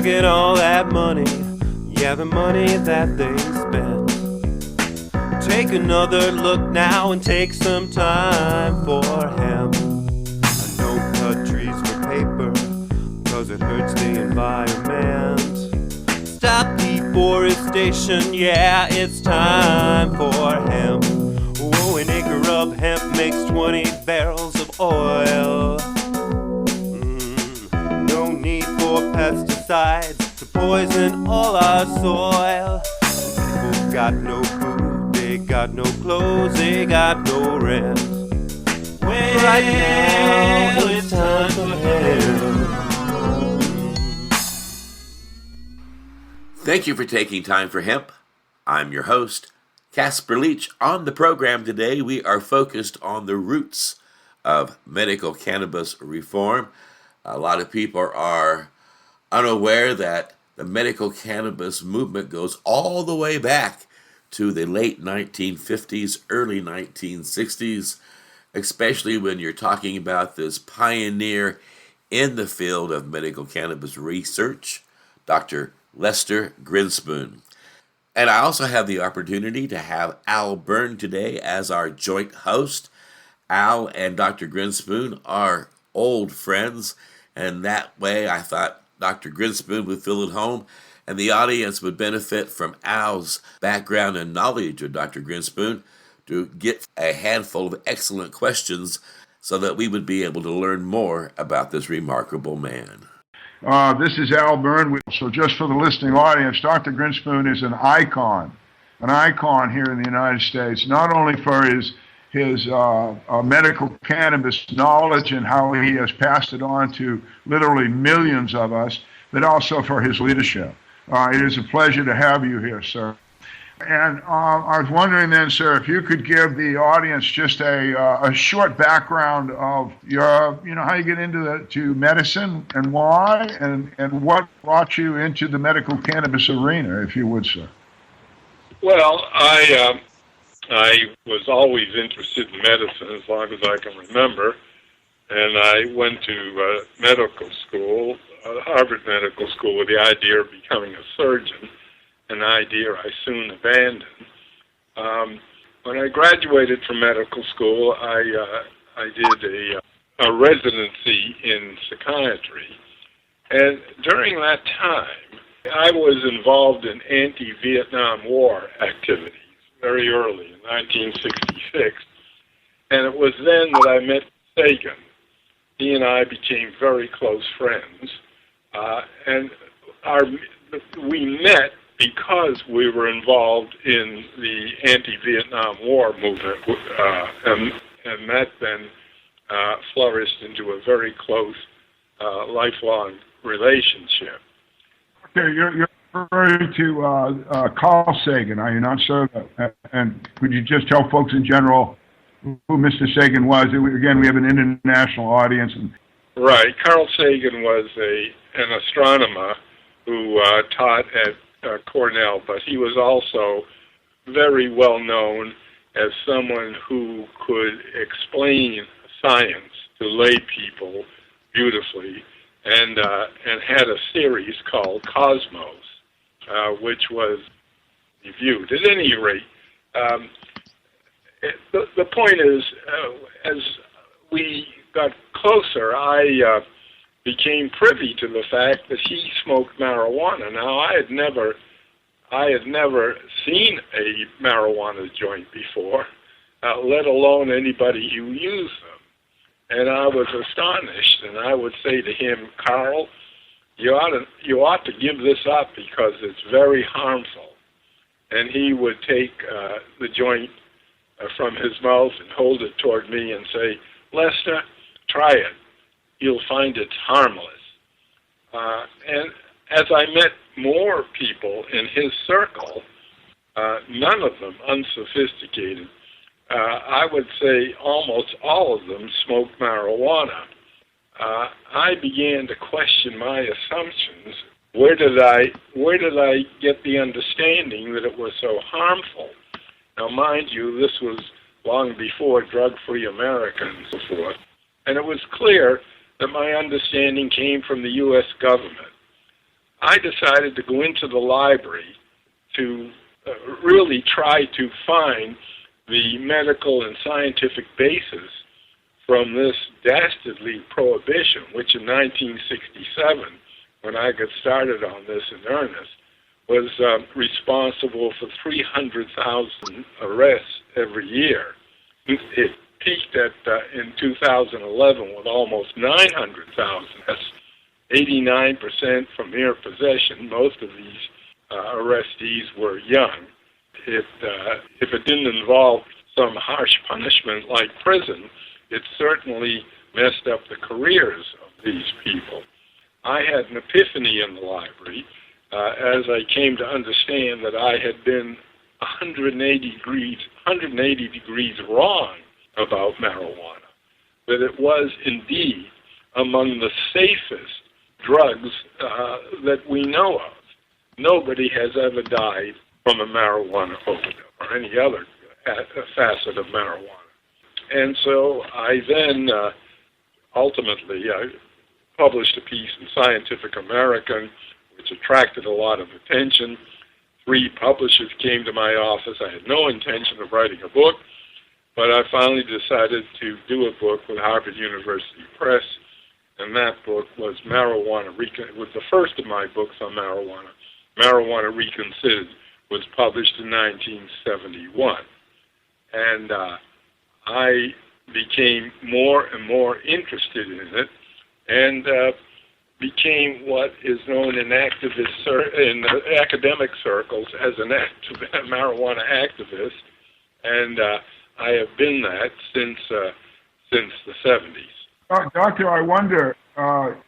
look at all that money, yeah, the money that they spend. Take another look now and take some time for hemp. I don't cut trees for paper, cause it hurts the environment. Stop deforestation, yeah, it's time for hemp. Whoa, an acre of hemp makes 20 barrels of oil. No need for pesticides to poison all our soil. People got no food, they got no clothes, they got no rent. Well, right now it's time for hemp. Thank you for taking time for hemp. I'm your host, Casper Leach. On the program today, we are focused on the roots of medical cannabis reform. A lot of people are unaware that the medical cannabis movement goes all the way back to the late 1950s, early 1960s, especially when you're talking about this pioneer in the field of medical cannabis research, Dr. Lester Grinspoon. And I also have the opportunity to have Al Byrne today as our joint host. Al and Dr. Grinspoon are old friends, and that way I thought Dr. Grinspoon would feel at home, and the audience would benefit from Al's background and knowledge of Dr. Grinspoon to get a handful of excellent questions so that we would be able to learn more about this remarkable man. This is Al Byrne. So just for the listening audience, Dr. Grinspoon is an icon here in the United States, not only for his medical cannabis knowledge and how he has passed it on to literally millions of us, but also for his leadership. It is a pleasure to have you here, sir. And I was wondering then, sir, if you could give the audience just a short background of your, how you get into medicine and why, and what brought you into the medical cannabis arena, if you would, sir. Well, I was always interested in medicine as long as I can remember, and I went to medical school, Harvard Medical School, with the idea of becoming a surgeon, an idea I soon abandoned. When I graduated from medical school, I did a residency in psychiatry, and during that time, I was involved in anti-Vietnam War activities very early in 1966, and it was then that I met Sagan. He and I became very close friends, and we met because we were involved in the anti-Vietnam War movement, and that then flourished into a very close, lifelong relationship. Okay, you're referring to Carl Sagan, are you not, sir? And could you just tell folks in general who Mr. Sagan was? Again, we have an international audience. Right. Carl Sagan was an astronomer who taught at Cornell, but he was also very well known as someone who could explain science to lay people beautifully, and had a series called Cosmos, which was reviewed. At any rate, the point is, as we got closer, I became privy to the fact that he smoked marijuana. Now, I had never seen a marijuana joint before, let alone anybody who used them. And I was astonished, and I would say to him, Carl, you ought to give this up because it's very harmful. And he would take the joint from his mouth and hold it toward me and say, Lester, try it. You'll find it's harmless. And as I met more people in his circle, none of them unsophisticated, I would say almost all of them smoked marijuana. I began to question my assumptions. Where did I get the understanding that it was so harmful? Now, mind you, this was long before drug-free America and so forth. And it was clear that my understanding came from the U.S. government. I decided to go into the library to really try to find the medical and scientific basis from this dastardly prohibition, which in 1967, when I got started on this in earnest, was responsible for 300,000 arrests every year. It peaked in 2011 with almost 900,000. That's 89% from mere possession. Most of these arrestees were young. If it didn't involve some harsh punishment like prison, it certainly messed up the careers of these people. I had an epiphany in the library as I came to understand that I had been 180 degrees wrong about marijuana, that it was indeed among the safest drugs that we know of. Nobody has ever died from a marijuana overdose or any other facet of marijuana. And so I then ultimately published a piece in Scientific American, which attracted a lot of attention. 3 publishers came to my office. I had no intention of writing a book, but I finally decided to do a book with Harvard University Press, and that book was It was the first of my books on marijuana. Marijuana Reconsidered was published in 1971. And I became more and more interested in it, and became what is known in academic circles as a marijuana activist, and I have been that since the 70s. Doctor, I wonder,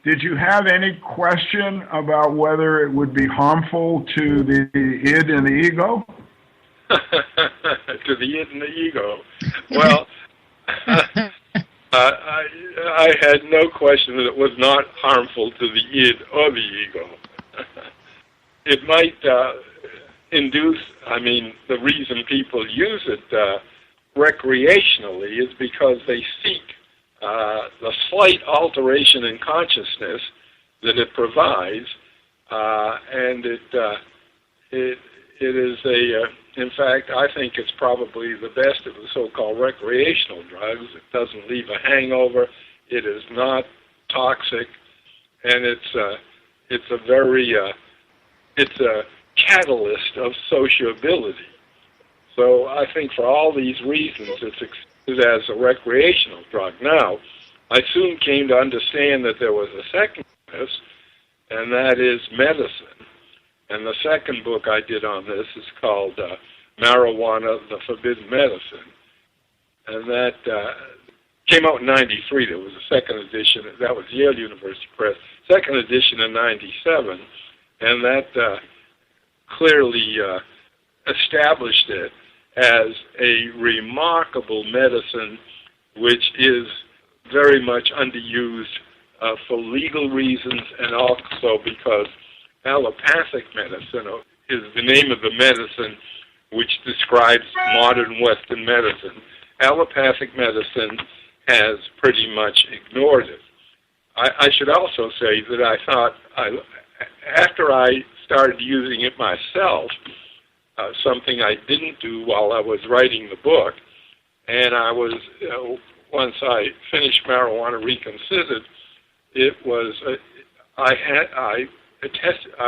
did you have any question about whether it would be harmful to the id and the ego? To the id and the ego. Well, I had no question that it was not harmful to the id or the ego. It might induce, the reason people use it recreationally is because they seek the slight alteration in consciousness that it provides, and it is in fact, I think it's probably the best of the so-called recreational drugs. It doesn't leave a hangover. It is not toxic, and it's a catalyst of sociability. So I think for all these reasons, it's accepted as a recreational drug. Now, I soon came to understand that there was a second purpose, and that is medicine. And the second book I did on this is called Marijuana, the Forbidden Medicine. And that came out in 93. There was a second edition. That was Yale University Press. Second edition in 97. And that clearly established it as a remarkable medicine which is very much underused for legal reasons, and also because allopathic medicine is the name of the medicine which describes modern Western medicine. Allopathic medicine has pretty much ignored it. I should also say that I thought, after I started using it myself, something I didn't do while I was writing the book, and I was, once I finished Marijuana Reconsidered, it was, I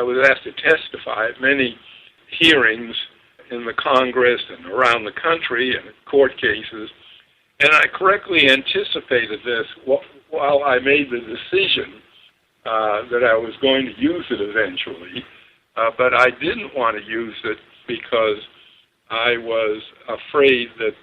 was asked to testify at many hearings in the Congress and around the country and court cases, and I correctly anticipated this while I made the decision that I was going to use it eventually, but I didn't want to use it because I was afraid that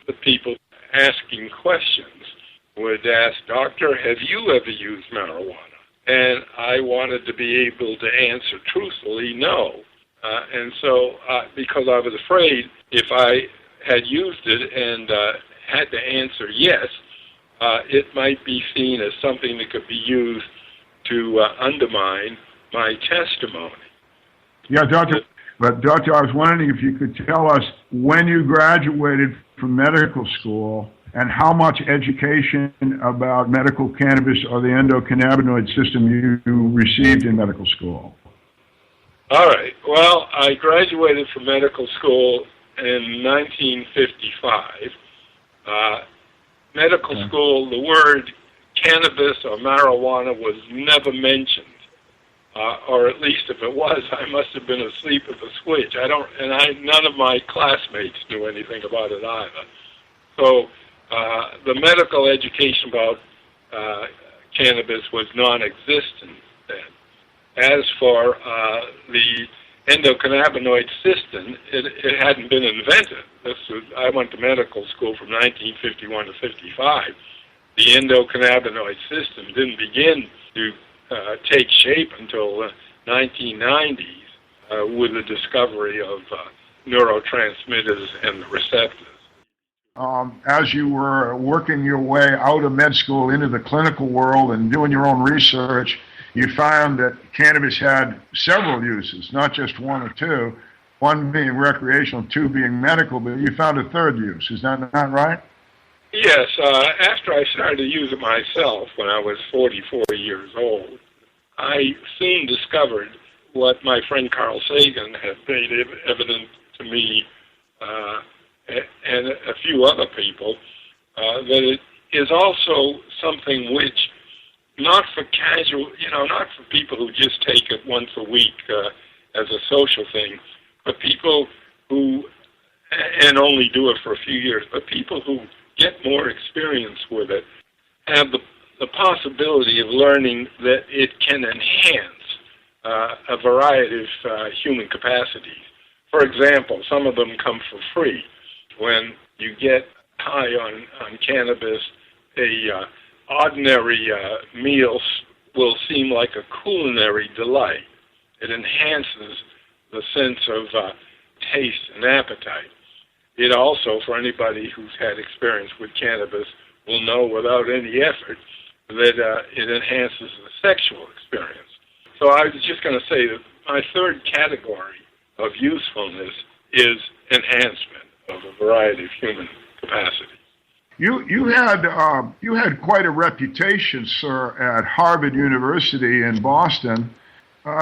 the people asking questions would ask, "Doctor, have you ever used marijuana?" And I wanted to be able to answer truthfully, no. And so, because I was afraid if I had used it and had to answer yes, it might be seen as something that could be used to undermine my testimony. Yeah, Doctor, I was wondering if you could tell us when you graduated from medical school and how much education about medical cannabis or the endocannabinoid system you received in medical school. All right. Well, I graduated from medical school in 1955. Medical school, the word cannabis or marijuana was never mentioned, or at least if it was, I must have been asleep at the switch. None of my classmates knew anything about it either. So the medical education about cannabis was non-existent then. As for the endocannabinoid system, it hadn't been invented. I went to medical school from 1951 to 55. The endocannabinoid system didn't begin to take shape until the 1990s with the discovery of neurotransmitters and the receptors. As you were working your way out of med school into the clinical world and doing your own research, you found that cannabis had several uses, not just one or two, one being recreational, two being medical, but you found a third use. Is that not right? Yes. After I started to use it myself when I was 44 years old, I soon discovered what my friend Carl Sagan had made evident to me and a few other people, that it is also something which, not for casual, not for people who just take it once a week as a social thing, but people who, and only do it for a few years, but people who get more experience with it have the possibility of learning that it can enhance a variety of human capacities. For example, some of them come for free. When you get high on cannabis, a ordinary meal will seem like a culinary delight. It enhances the sense of taste and appetite. It also, for anybody who's had experience with cannabis, will know without any effort that it enhances the sexual experience. So I was just going to say that my third category of usefulness is enhancement of a variety of human capacities. You had quite a reputation, sir, at Harvard University in Boston.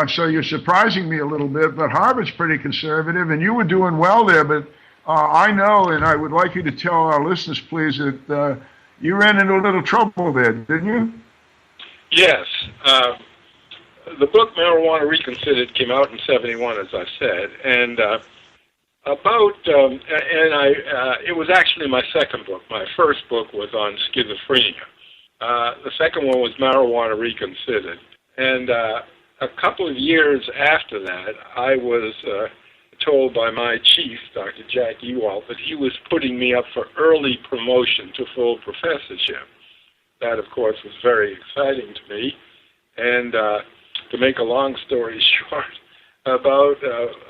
So you're surprising me a little bit, but Harvard's pretty conservative, and you were doing well there. But I know, and I would like you to tell our listeners, please, that you ran into a little trouble there, didn't you? Yes. The book Marijuana Reconsidered came out in '71, as I said, and it was actually my second book. My first book was on schizophrenia. The second one was Marijuana Reconsidered. And a couple of years after that, I was told by my chief, Dr. Jack Ewald, that he was putting me up for early promotion to full professorship. That, of course, was very exciting to me. And to make a long story short, about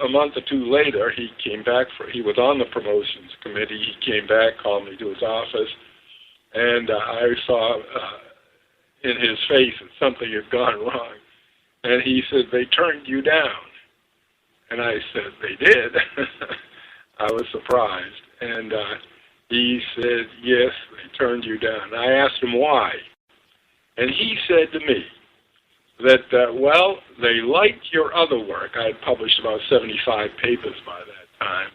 a month or two later, he came back. He was on the promotions committee. He came back, called me to his office, and I saw in his face that something had gone wrong. And he said, "They turned you down." And I said, "They did?" I was surprised. And he said, "Yes, they turned you down." I asked him why. And he said to me that, well, they liked your other work. I had published about 75 papers by that time.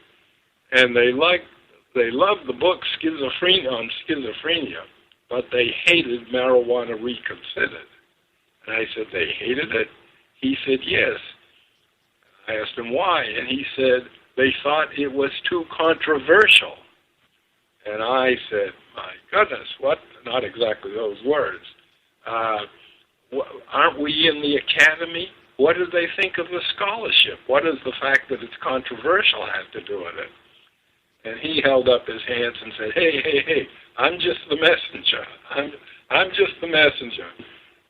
And they loved the book on schizophrenia, but they hated Marijuana Reconsidered. And I said, "They hated it?" He said, "Yes." I asked him why, and he said they thought it was too controversial. And I said, "My goodness, what?" Not exactly those words. Aren't we in the academy? What do they think of the scholarship? What does the fact that it's controversial have to do with it? And he held up his hands and said, hey, I'm just the messenger. I'm just the messenger.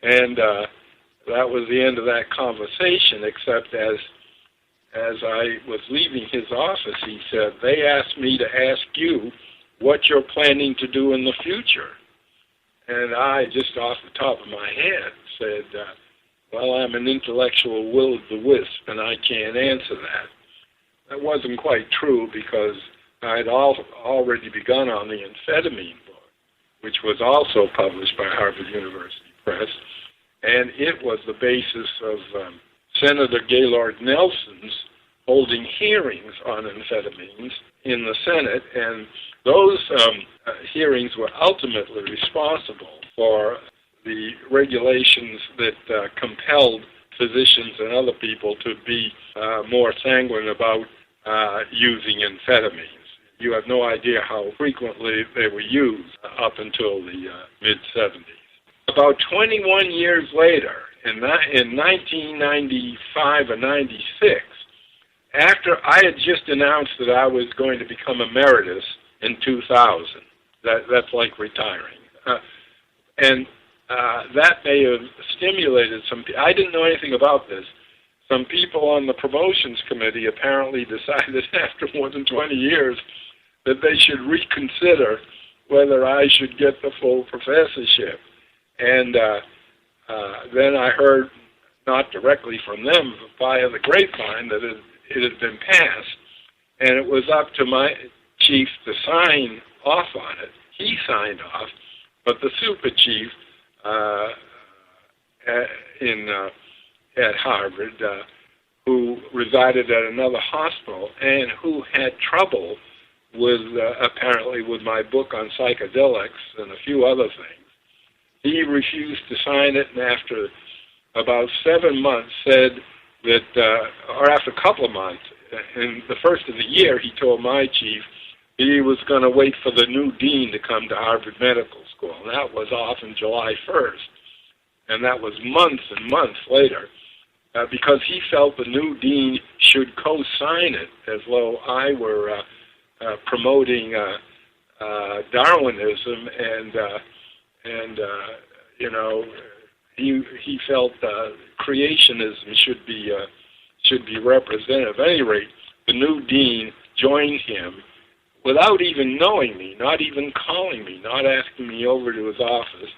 And that was the end of that conversation, except as I was leaving his office, he said, "They asked me to ask you what you're planning to do in the future." And I, just off the top of my head, said, well, I'm an intellectual will-o'-the-wisp, and I can't answer that. That wasn't quite true, because I'd already begun on the amphetamine book, which was also published by Harvard University Press, and it was the basis of Senator Gaylord Nelson's holding hearings on amphetamines in the Senate, and those hearings were ultimately responsible for the regulations that compelled physicians and other people to be more sanguine about using amphetamines. You have no idea how frequently they were used up until the mid-70s. About 21 years later, in 1995 or 96, after I had just announced that I was going to become emeritus in 2000, that's like retiring, and that may have stimulated some people. I didn't know anything about this. Some people on the promotions committee apparently decided after more than 20 years that they should reconsider whether I should get the full professorship. And then I heard, not directly from them, via the grapevine, that it had been passed, and it was up to my chief to sign off on it. He signed off, but the super chief at Harvard, who resided at another hospital and who had trouble with apparently with my book on psychedelics and a few other things, he refused to sign it, and after about 7 months said that, or after a couple of months, in the first of the year, he told my chief he was going to wait for the new dean to come to Harvard Medical School. And that was off on July 1st. And that was months and months later, because he felt the new dean should co-sign it as though I were promoting Darwinism, and you know, he felt creationism should be represented. At any rate, the new dean joined him without even knowing me, not even calling me, not asking me over to his office,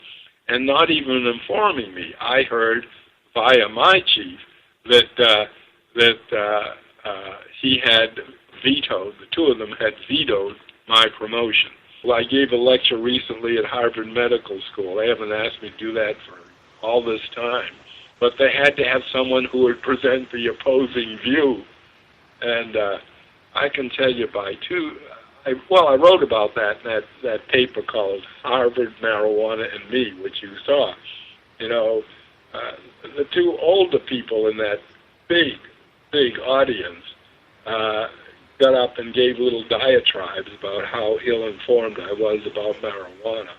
and not even informing me. I heard via my chief that he had vetoed, the two of them had vetoed my promotion. Well, I gave a lecture recently at Harvard Medical School. They haven't asked me to do that for all this time, but they had to have someone who would present the opposing view. And I can tell you I wrote about that paper called Harvard Marijuana and Me, which you saw. You know, the two older people in that big audience got up and gave little diatribes about how ill-informed I was about marijuana,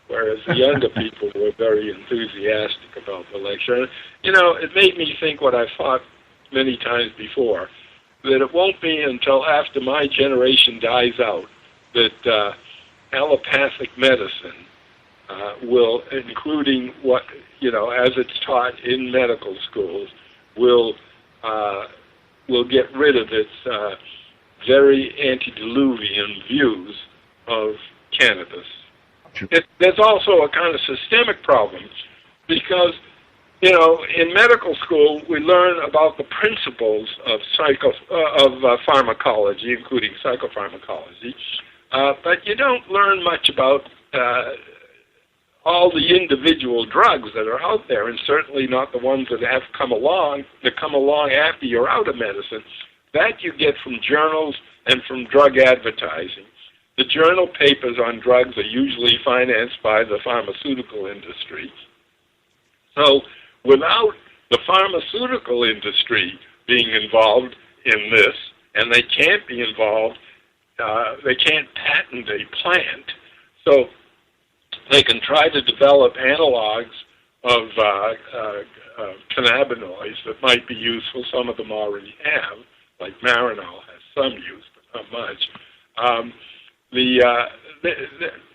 whereas the younger people were very enthusiastic about the lecture. And, you know, it made me think what I've thought many times before, that it won't be until after my generation dies out that allopathic medicine will, including what, you know, as it's taught in medical schools, will get rid of its very antediluvian views of cannabis. There's also a kind of systemic problem because, you know, in medical school we learn about the principles of pharmacology, including psychopharmacology, but you don't learn much about all the individual drugs that are out there, and certainly not the ones that come along after you're out of medicine. That you get from journals and from drug advertising. The journal papers on drugs are usually financed by the pharmaceutical industry. So without the pharmaceutical industry being involved in this, and they can't be involved, they can't patent a plant, so they can try to develop analogs of cannabinoids that might be useful. Some of them already have, like Marinol has some use, but not much. The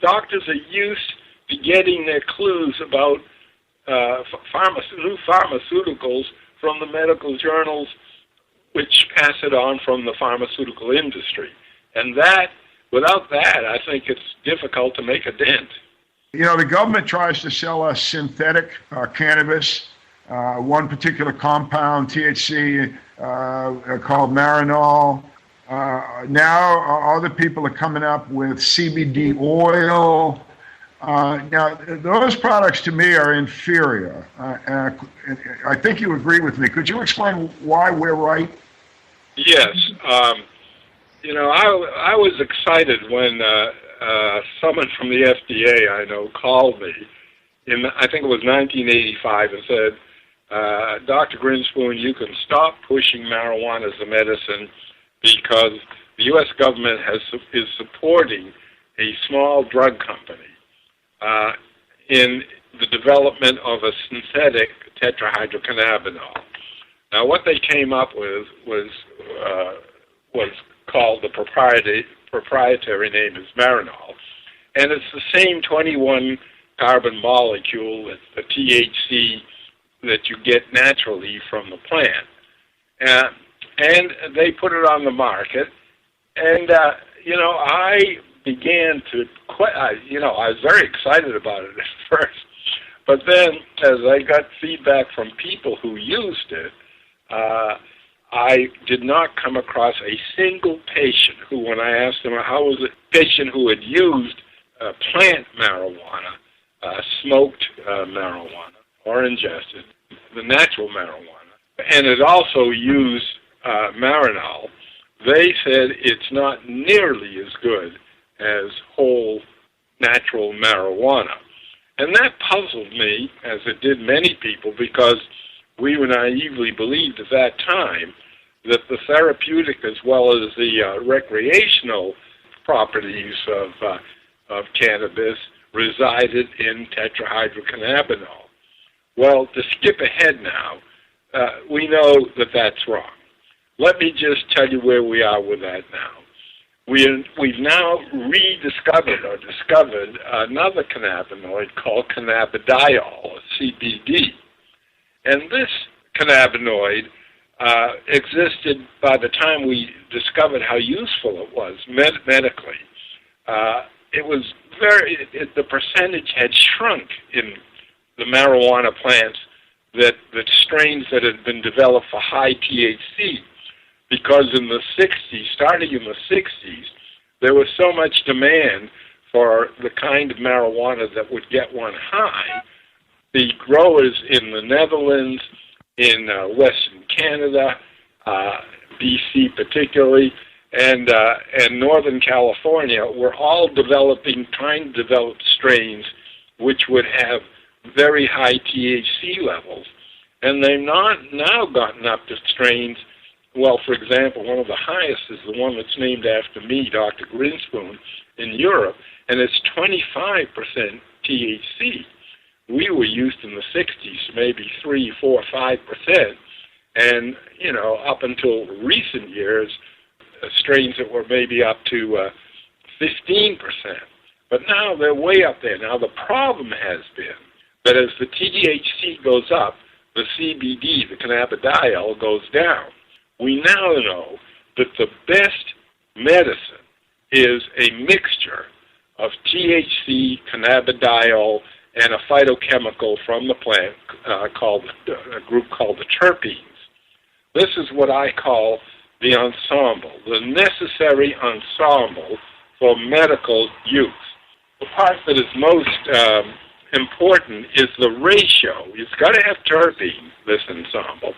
doctors are used to getting their clues about new pharmaceuticals from the medical journals, which pass it on from the pharmaceutical industry. And that, without that, I think it's difficult to make a dent. You know, the government tries to sell us synthetic cannabis, one particular compound, THC, called Marinol. Now other people are coming up with CBD oil. Now, those products to me are inferior. I think you agree with me. Could you explain why we're right? Yes. I was excited when someone from the FDA I know called me I think it was 1985 and said, Dr. Grinspoon, you can stop pushing marijuana as a medicine because the U.S. government is supporting a small drug company in the development of a synthetic tetrahydrocannabinol. Now, what they came up with was called the proprietary name is Marinol, and it's the same 21 carbon molecule, the THC, that you get naturally from the plant. And they put it on the market, and, I began to I was very excited about it at first, but then as I got feedback from people who used it, I did not come across a single patient who, when I asked them how was it, patient who had used plant marijuana, smoked marijuana, or ingested the natural marijuana, and it also used Marinol, they said it's not nearly as good as whole natural marijuana. And that puzzled me, as it did many people, because we were naively believed at that time that the therapeutic as well as the recreational properties of cannabis resided in tetrahydrocannabinol. Well, to skip ahead now, we know that that's wrong. Let me just tell you where we are with that now. We've now rediscovered or discovered another cannabinoid called cannabidiol, or CBD. And this cannabinoid existed by the time we discovered how useful it was medically. It was the percentage had shrunk in the marijuana plants that strains that had been developed for high THC, because in the 60s, starting in the 60s, there was so much demand for the kind of marijuana that would get one high. The growers in the Netherlands, in Western Canada, BC particularly, and Northern California were all trying to develop strains which would have very high THC levels. And they've not now gotten up to strains. Well, for example, one of the highest is the one that's named after me, Dr. Grinspoon, in Europe, and it's 25% THC. We were used in the 60s, maybe 3, 4, 5%, and, up until recent years, strains that were maybe up to 15%. But now they're way up there. Now, the problem has been that as the THC goes up, the CBD, the cannabidiol, goes down. We now know that the best medicine is a mixture of THC, cannabidiol, and a phytochemical from the plant called a group called the terpenes. This is what I call the ensemble, the necessary ensemble for medical use. The part that is most important is the ratio. It's got to have terpenes, this ensemble.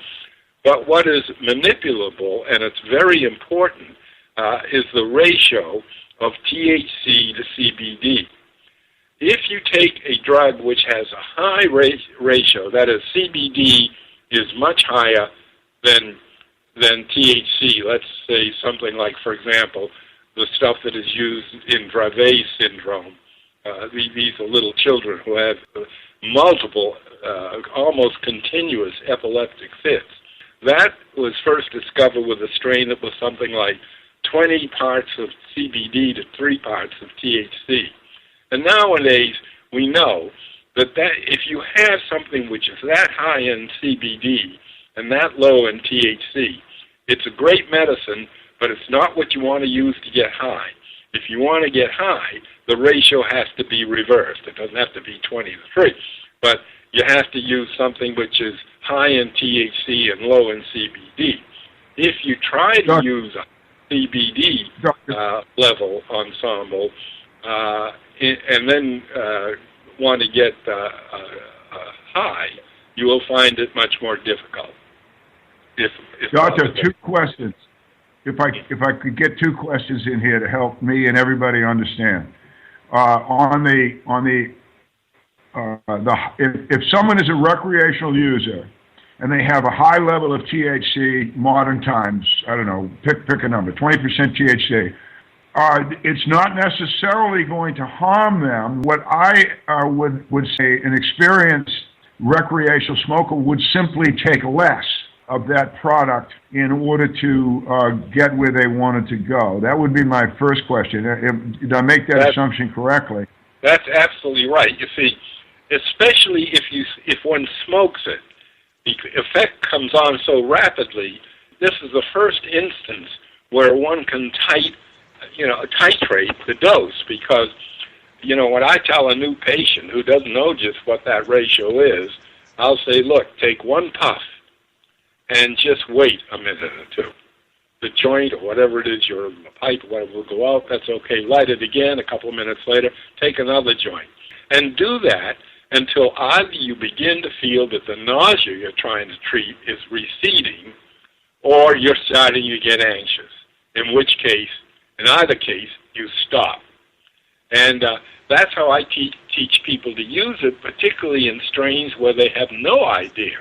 But what is manipulable, and it's very important, is the ratio of THC to CBD. If you take a drug which has a high ratio, that is, CBD is much higher than THC, let's say something like, for example, the stuff that is used in Dravet syndrome. These are little children who have multiple, almost continuous epileptic fits. That was first discovered with a strain that was something like 20 parts of CBD to 3 parts of THC. And nowadays, we know that if you have something which is that high in CBD and that low in THC, it's a great medicine, but it's not what you want to use to get high. If you want to get high, the ratio has to be reversed. It doesn't have to be 20 to 3, but you have to use something which is high in THC and low in CBD. If you try to use a CBD level ensemble, and then want to get high, you will find it much more difficult. If Doctor, two questions. If I could get two questions in here to help me and everybody understand. If someone is a recreational user and they have a high level of THC, modern times, I don't know, pick a number, 20% THC, it's not necessarily going to harm them. What I would say an experienced recreational smoker would simply take less of that product in order to get where they wanted to go. That would be my first question. Did I make that assumption correctly? That's absolutely right. You see, especially if one smokes it, the effect comes on so rapidly. This is the first instance where one can titrate the dose, because when I tell a new patient who doesn't know just what that ratio is, I'll say, look, take one puff and just wait a minute or two. The joint or whatever it is, your pipe, whatever will go out, that's okay. Light it again, a couple of minutes later, take another joint. And do that until either you begin to feel that the nausea you're trying to treat is receding, or you're starting to get anxious, in which case, in either case, you stop. And that's how I teach people to use it, particularly in strains where they have no idea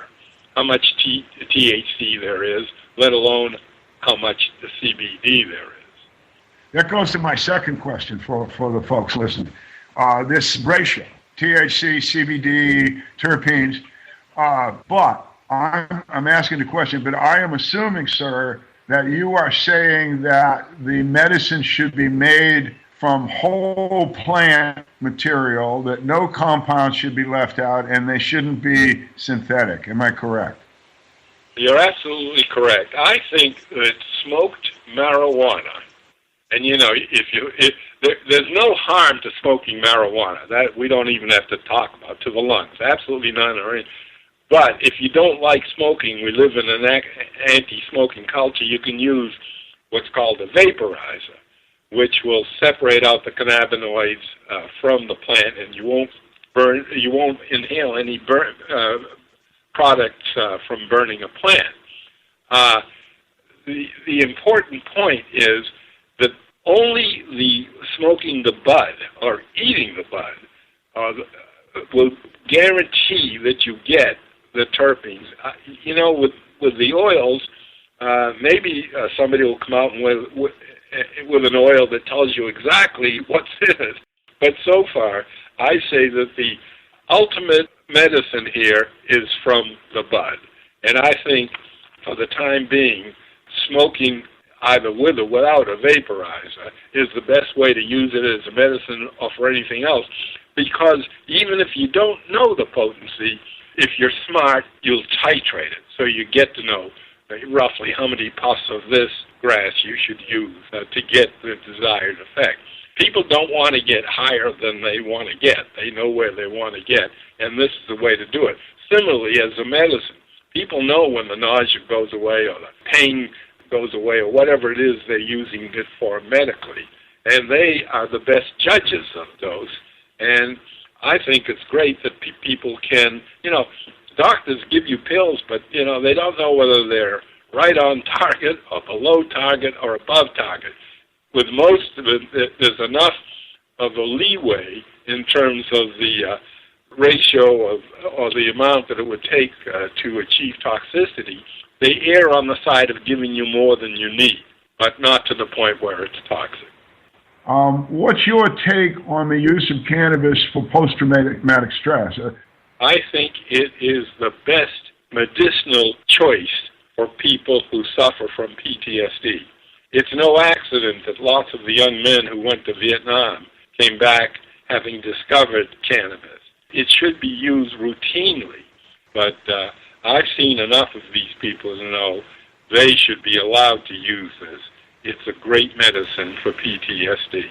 how much THC there is, let alone how much the CBD there is. That goes to my second question for the folks listening. This ratio, THC, CBD, terpenes, but I'm asking the question, but I am assuming, sir, that you are saying that the medicine should be made from whole plant material, that no compounds should be left out, and they shouldn't be synthetic. Am I correct? You're absolutely correct. I think that smoked marijuana, and there's no harm to smoking marijuana. That we don't even have to talk about, to the lungs. Absolutely none. But if you don't like smoking, we live in an anti-smoking culture, you can use what's called a vaporizer, which will separate out the cannabinoids from the plant, and you won't inhale any products from burning a plant. The important point is that only the smoking the bud or eating the bud will guarantee that you get the terpenes. With the oils, maybe somebody will come out with an oil that tells you exactly what's in it. But so far, I say that the ultimate medicine here is from the bud. And I think, for the time being, smoking either with or without a vaporizer is the best way to use it as a medicine or for anything else. Because even if you don't know the potency, if you're smart, you'll titrate it. So you get to know roughly how many puffs of this grass you should use to get the desired effect. People don't want to get higher than they want to get. They know where they want to get, and this is the way to do it. Similarly, as a medicine, people know when the nausea goes away or the pain goes away or whatever it is they're using it for medically, and they are the best judges of dose. And I think it's great that people can, doctors give you pills, but, they don't know whether they're right on target or below target or above target. With most of it, there's enough of a leeway in terms of the ratio or the amount that it would take to achieve toxicity. They err on the side of giving you more than you need, but not to the point where it's toxic. What's your take on the use of cannabis for post-traumatic stress? I think it is the best medicinal choice for people who suffer from PTSD. It's no accident that lots of the young men who went to Vietnam came back having discovered cannabis. It should be used routinely, but I've seen enough of these people to know they should be allowed to use this. It's a great medicine for PTSD.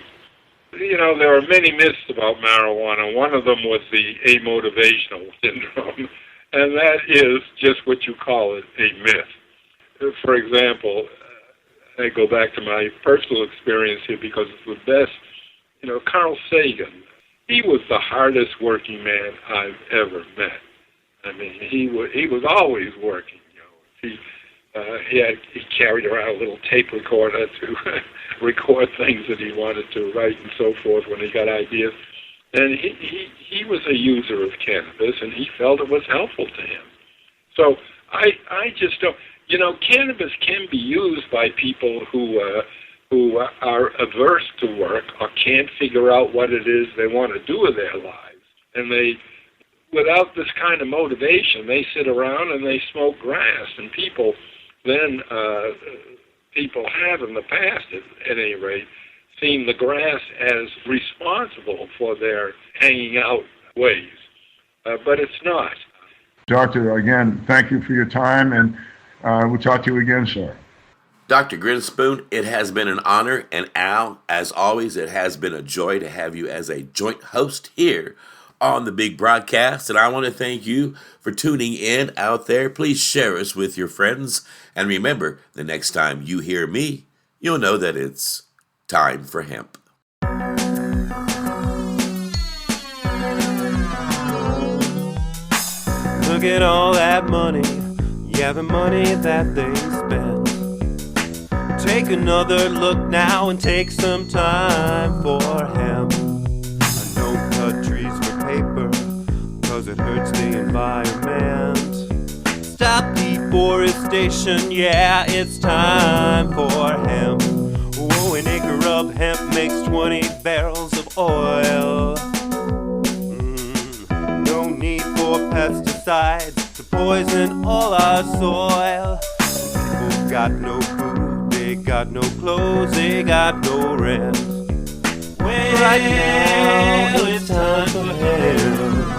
There are many myths about marijuana. One of them was the amotivational syndrome, and that is just what you call it, a myth. For example, I go back to my personal experience here because it's the best. Carl Sagan he was the hardest working man I've ever met. I mean, he was always working. He carried around a little tape recorder to record things that he wanted to write and so forth when he got ideas. And he was a user of cannabis, and he felt it was helpful to him. So I just don't. Cannabis can be used by people who are averse to work or can't figure out what it is they want to do with their lives, and without this kind of motivation, they sit around and they smoke grass, and people have in the past, at any rate, seen the grass as responsible for their hanging out ways, but it's not. Doctor, again, thank you for your time, and we'll talk to you again, sir. Dr. Grinspoon, it has been an honor, and Al, as always, it has been a joy to have you as a joint host here on the big broadcast, and I want to thank you for tuning in out there. Please share us with your friends, and remember, the next time you hear me, you'll know that it's time for hemp. Look at all that money, yeah, the money that they spend. Take another look now and take some time for hemp. I don't cut trees for paper, cause it hurts the environment. Stop deforestation, yeah, it's time for hemp. Whoa, an acre of hemp makes 20 barrels of oil. No need for pesticides to poison all our soil. People got no food, they got no clothes, they got no rent. Right now it's time for hemp.